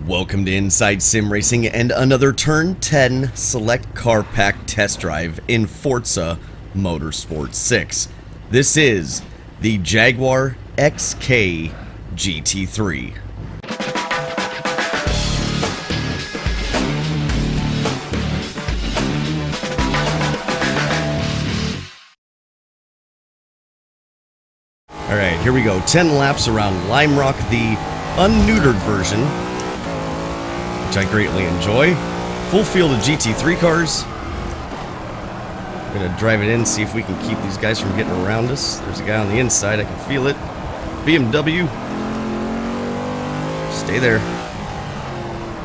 Welcome to Inside Sim Racing and another Turn 10 Select Car Pack test drive in Forza Motorsport 6. This is the Jaguar XK GT3. Alright, here we go. 10 laps around Lime Rock, the unneutered version, which I greatly enjoy. Full field of GT3 cars. I'm gonna drive it in, see if we can keep these guys from getting around us. There's a guy on the inside, I can feel it. BMW. Stay there.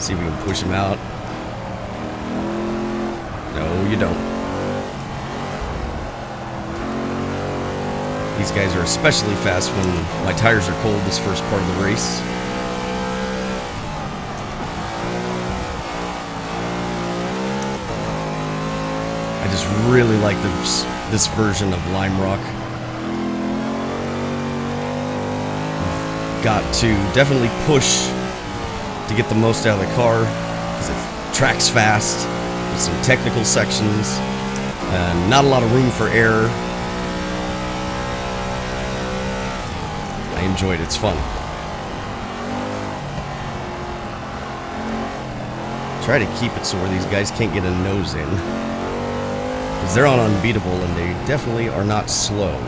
See if we can push him out. No, you don't. These guys are especially fast when my tires are cold this first part of the race. I just really like this version of Lime Rock. We've got to definitely push to get the most out of the car because it tracks fast with some technical sections and not a lot of room for error. I enjoyed it. It's fun. Try to keep it so where these guys can't get a nose in, because they're on unbeatable and they definitely are not slow.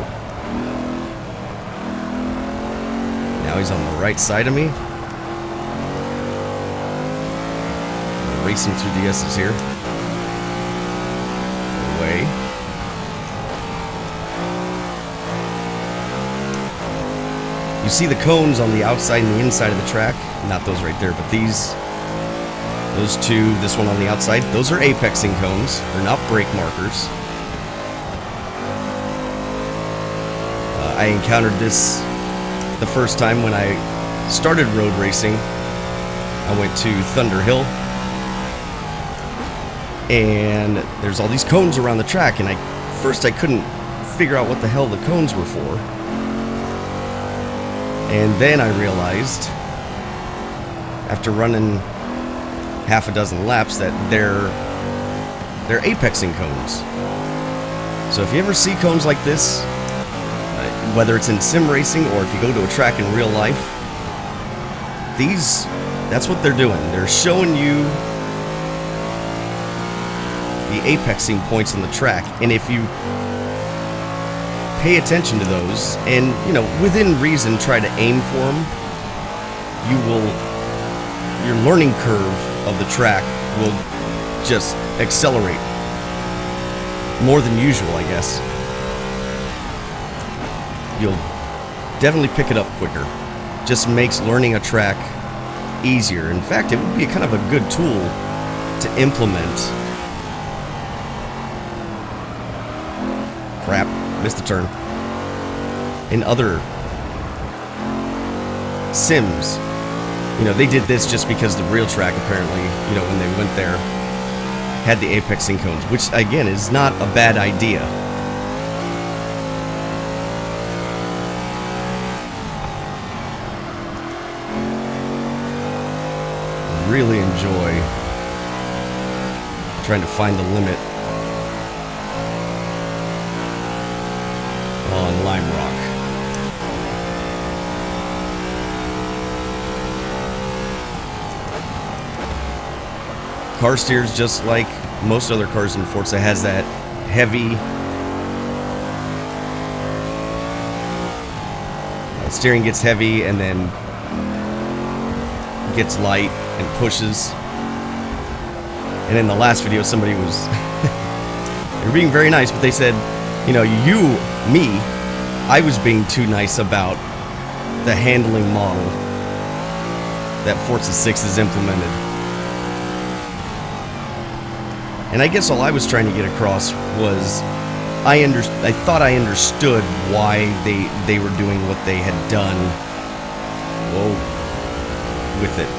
Now he's on the right side of me. Racing through the S's here. Away. You see the cones on the outside and the inside of the track. Not those right there, but those two, this one on the outside, those are apexing cones. They're not brake markers. I encountered this the first time when I started road racing. I went to Thunder Hill, and there's all these cones around the track, and first I couldn't figure out what the hell the cones were for. And then I realized, after running half a dozen laps, that they're apexing cones. So if you ever see cones like this, whether it's in sim racing or if you go to a track in real life, that's what they're doing. They're showing you the apexing points on the track, and if you pay attention to those and, within reason, try to aim for them, your learning curve of the track will just accelerate more than usual, I guess. You'll definitely pick it up quicker. Just makes learning a track easier. In fact, it would be kind of a good tool to implement. Crap, missed the turn. In other sims, they did this just because the real track, apparently, when they went there, had the apexing cones, which again is not a bad idea. Really enjoy trying to find the limit on Lime Rock. Car steers just like most other cars in Forza. Has that heavy steering, gets heavy and then gets light and pushes. And in the last video, somebody was they were being very nice, but they said, I was being too nice about the handling model that Forza 6 has implemented. And I guess all I was trying to get across was I thought I understood why they were doing what they had done with it.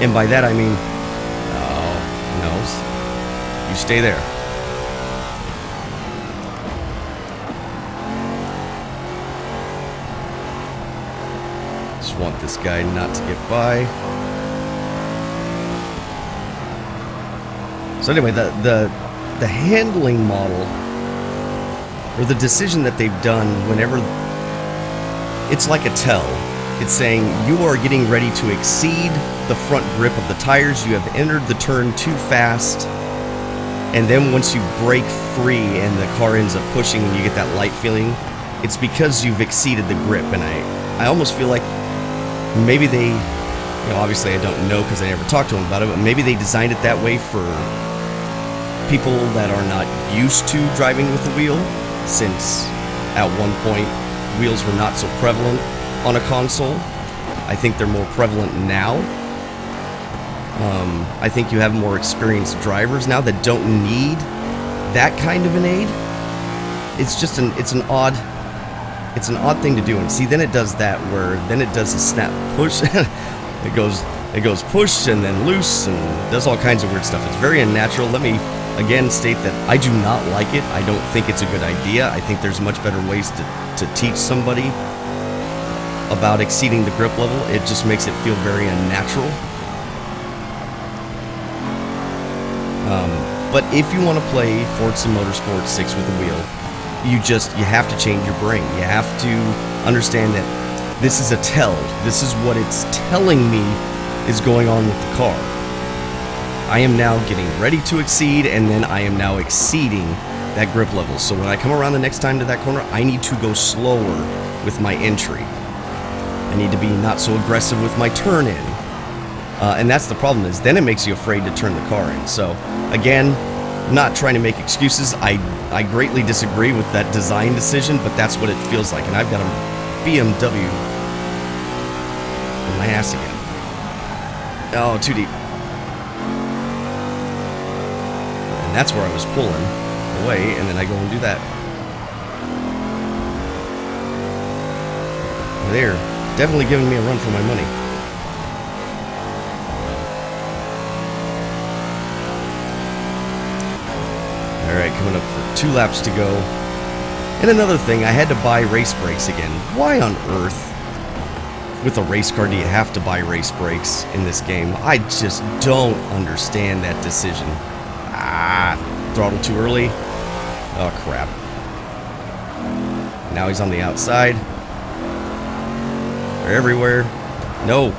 And by that I mean, no, you stay there. Just want this guy not to get by. So anyway, the handling model, or the decision that they've done whenever, it's like a tell. It's saying you are getting ready to exceed the front grip of the tires. You have entered the turn too fast. And then once you break free and the car ends up pushing and you get that light feeling, it's because you've exceeded the grip. And I almost feel like maybe they, you know, obviously I don't know because I never talked to them about it, but maybe they designed it that way for people that are not used to driving with the wheel, since at one point wheels were not so prevalent on a console. I think they're more prevalent now. I think you have more experienced drivers now that don't need that kind of an aid. It's just it's an odd thing to do. And see, then it does that where then it does a snap push. it goes push and then loose and does all kinds of weird stuff. It's very unnatural. Let me again state that I do not like it. I don't think it's a good idea. I think there's much better ways to teach somebody about exceeding the grip level. It just makes it feel very unnatural. But if you want to play Forza Motorsport 6 with a wheel, you have to change your brain. You have to understand that this is a tell. This is what it's telling me is going on with the car. I am now getting ready to exceed, and then I am now exceeding that grip level. So when I come around the next time to that corner, I need to go slower with my entry. I need to be not so aggressive with my turn in. And that's the problem, is then it makes you afraid to turn the car in. So again, not trying to make excuses. I greatly disagree with that design decision, but that's what it feels like. And I've got a BMW in my ass again. Oh, too deep. And that's where I was pulling away, and then I go and do that. There. Definitely giving me a run for my money. Alright, coming up for 2 laps to go. And another thing, I had to buy race brakes again. Why on earth, with a race car, do you have to buy race brakes in this game? I just don't understand that decision. Throttle too early. Oh, crap. Now he's on the outside. They're everywhere. No.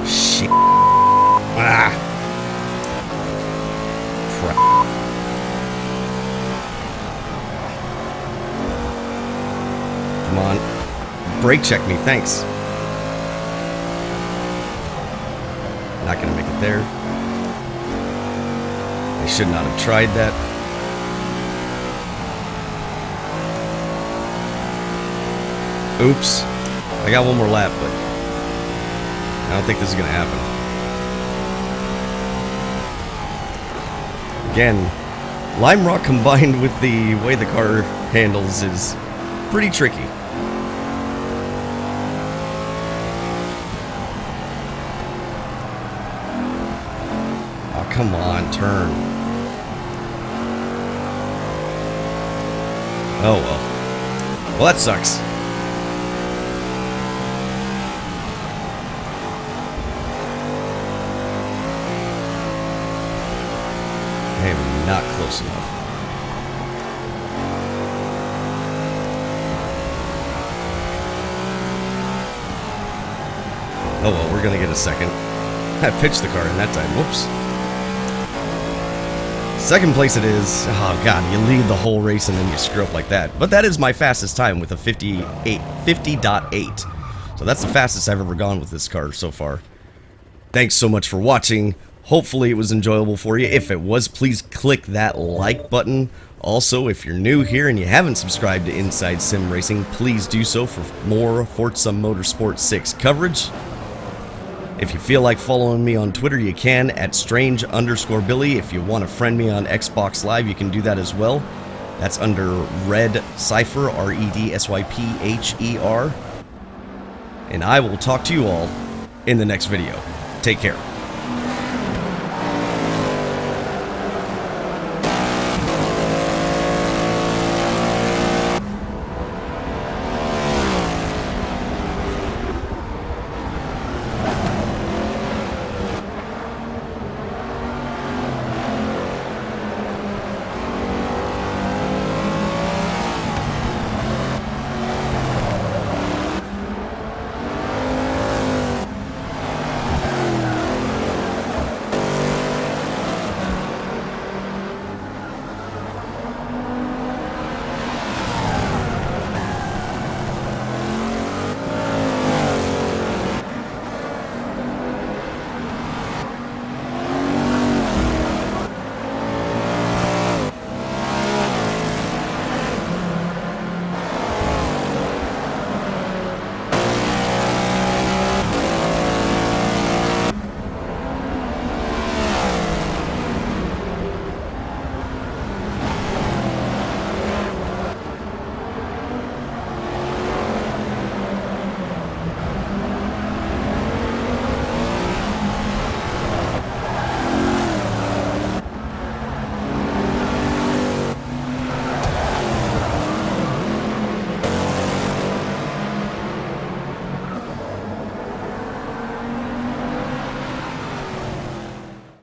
Shit. Crap. Come on. Brake check me, thanks. Not gonna make it there. I should not have tried that. Oops. I got one more lap, but I don't think this is going to happen. Again, Lime Rock combined with the way the car handles is pretty tricky. Oh, come on, turn. Oh, well. Well, that sucks. I am not close enough. Oh well, we're gonna get a second. I pitched the car in that time. Whoops. Second place it is. Oh god, you lead the whole race and then you screw up like that. But that is my fastest time with a 50.8. So that's the fastest I've ever gone with this car so far. Thanks so much for watching. Hopefully it was enjoyable for you. If it was, please click that like button. Also, if you're new here and you haven't subscribed to Inside Sim Racing, please do so for more Forza Motorsport 6 coverage. If you feel like following me on Twitter, you can at Strange_Billy. If you want to friend me on Xbox Live, you can do that as well. That's under Red Cypher, REDSYPHER. And I will talk to you all in the next video. Take care.